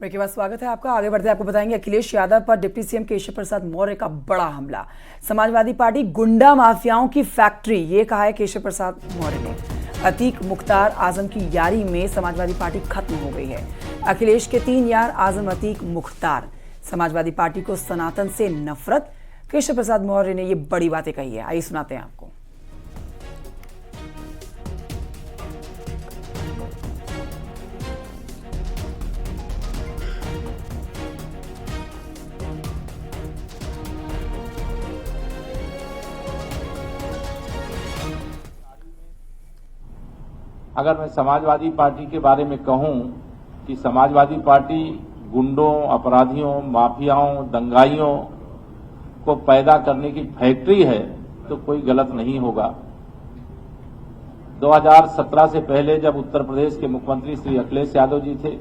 Break के बाद स्वागत है आपका। आगे बढ़ते आपको बताएंगे अखिलेश यादव पर डिप्टी सीएम केशव प्रसाद मौर्य का बड़ा हमला। समाजवादी पार्टी गुंडा माफियाओं की फैक्ट्री, ये कहा है केशव प्रसाद मौर्य ने। अतीक मुख्तार आजम की यारी में समाजवादी पार्टी खत्म हो गई है। अखिलेश के 3 यार आजम, अतीक, मुख्तार। समाजवादी पार्टी को सनातन से नफरत, केशव प्रसाद मौर्य ने ये बड़ी बातें कही है। आइए सुनाते हैं आपको। अगर मैं समाजवादी पार्टी के बारे में कहूं कि समाजवादी पार्टी गुंडों, अपराधियों, माफियाओं, दंगाइयों को पैदा करने की फैक्ट्री है तो कोई गलत नहीं होगा। 2017 से पहले जब उत्तर प्रदेश के मुख्यमंत्री श्री अखिलेश यादव जी थे,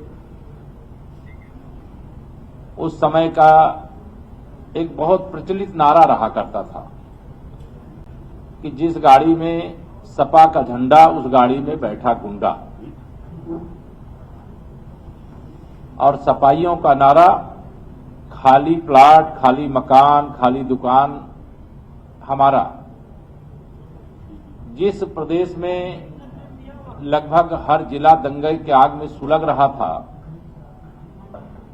उस समय का एक बहुत प्रचलित नारा रहा करता था कि जिस गाड़ी में सपा का झंडा उस गाड़ी में बैठा गुंडा। और सपाइयों का नारा खाली प्लाट, खाली मकान, खाली दुकान हमारा। जिस प्रदेश में लगभग हर जिला दंगे के आग में सुलग रहा था,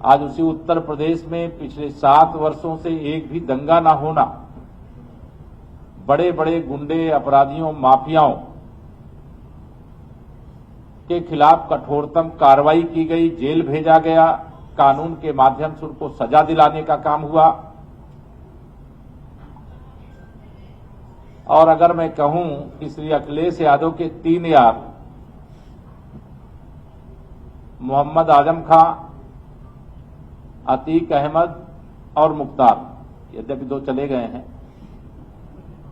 आज उसी उत्तर प्रदेश में पिछले 7 वर्षों से एक भी दंगा ना होना, बड़े बड़े गुंडे, अपराधियों, माफियाओं के खिलाफ कठोरतम कार्रवाई की गई, जेल भेजा गया, कानून के माध्यम से उनको सजा दिलाने का काम हुआ। और अगर मैं कहूं कि श्री अखिलेश यादव के 3 यार मोहम्मद आजम खां, अतीक अहमद और मुख्तार, यद्यपि 2 चले गए हैं,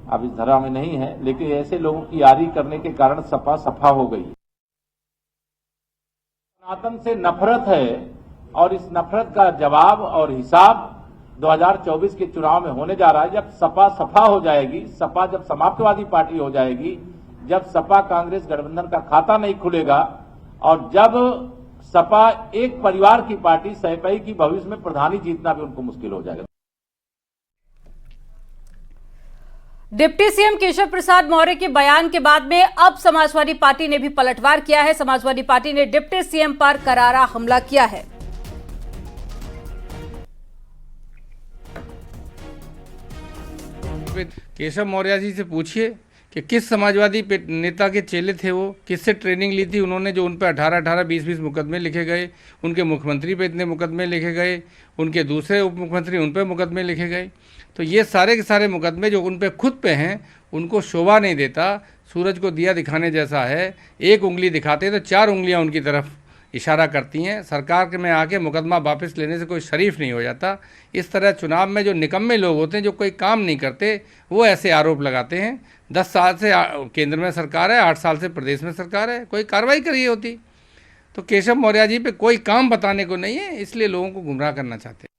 अब इस धरा में नहीं है, लेकिन ऐसे लोगों की यारी करने के कारण सपा सफा हो गई। सनातन से नफरत है और इस नफरत का जवाब और हिसाब 2024 के चुनाव में होने जा रहा है। जब सपा सफा हो जाएगी, सपा जब समाजवादी पार्टी हो जाएगी, जब सपा कांग्रेस गठबंधन का खाता नहीं खुलेगा और जब सपा एक परिवार की पार्टी सहपाई की भविष्य में प्रधानी जीतना भी उनको मुश्किल हो जाएगा। डिप्टी सीएम केशव प्रसाद मौर्य के बयान के बाद में अब समाजवादी पार्टी ने भी पलटवार किया है। समाजवादी पार्टी ने डिप्टी सीएम पर करारा हमला किया है। केशव मौर्य जी से पूछिए कि किस समाजवादी नेता के चेले थे वो, किससे ट्रेनिंग ली थी उन्होंने, जो उन पर 18-18, 20-20 मुकदमे लिखे गए, उनके मुख्यमंत्री पे इतने मुकदमे लिखे गए, उनके दूसरे उप मुख्यमंत्री उन पर मुकदमे लिखे गए। तो ये सारे के सारे मुकदमे जो उन पे खुद पे हैं, उनको शोभा नहीं देता। सूरज को दिया दिखाने जैसा है, एक उंगली दिखाते तो 4 उंगलियां उनकी तरफ इशारा करती हैं। सरकार के में आके मुकदमा वापस लेने से कोई शरीफ नहीं हो जाता। इस तरह चुनाव में जो निकम्मे लोग होते हैं, जो कोई काम नहीं करते, वो ऐसे आरोप लगाते हैं। 10 साल से केंद्र में सरकार है, 8 साल से प्रदेश में सरकार है, कोई कार्रवाई करी होती। तो केशव मौर्य जी पे कोई काम बताने को नहीं है, इसलिए लोगों को गुमराह करना चाहते हैं।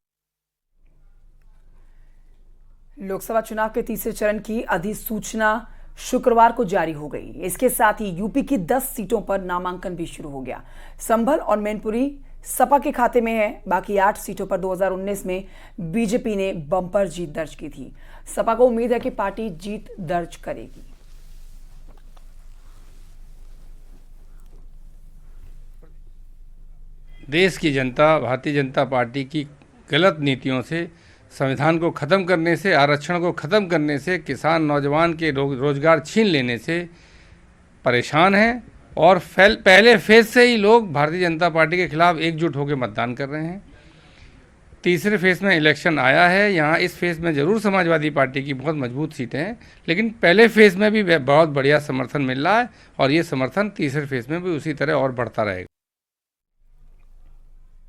लोकसभा चुनाव के तीसरे चरण की अधिसूचना शुक्रवार को जारी हो गई। इसके साथ ही यूपी की 10 सीटों पर नामांकन भी शुरू हो गया। संभल और मैनपुरी सपा के खाते में है। बाकी 8 सीटों पर 2019 में बीजेपी ने बम्पर जीत दर्ज की थी। सपा को उम्मीद है कि पार्टी जीत दर्ज करेगी। देश की जनता भारतीय जनता पार्टी की गलत नीतियों से, संविधान को ख़त्म करने से, आरक्षण को ख़त्म करने से, किसान नौजवान के रोजगार छीन लेने से परेशान हैं। और पहले फेज से ही लोग भारतीय जनता पार्टी के खिलाफ एकजुट होकर मतदान कर रहे हैं। तीसरे फेज में इलेक्शन आया है। यहाँ इस फेज में ज़रूर समाजवादी पार्टी की बहुत मजबूत सीटें हैं, लेकिन पहले फेज में भी बहुत बढ़िया समर्थन मिल रहा है और ये समर्थन तीसरे फेज में भी उसी तरह और बढ़ता रहेगा।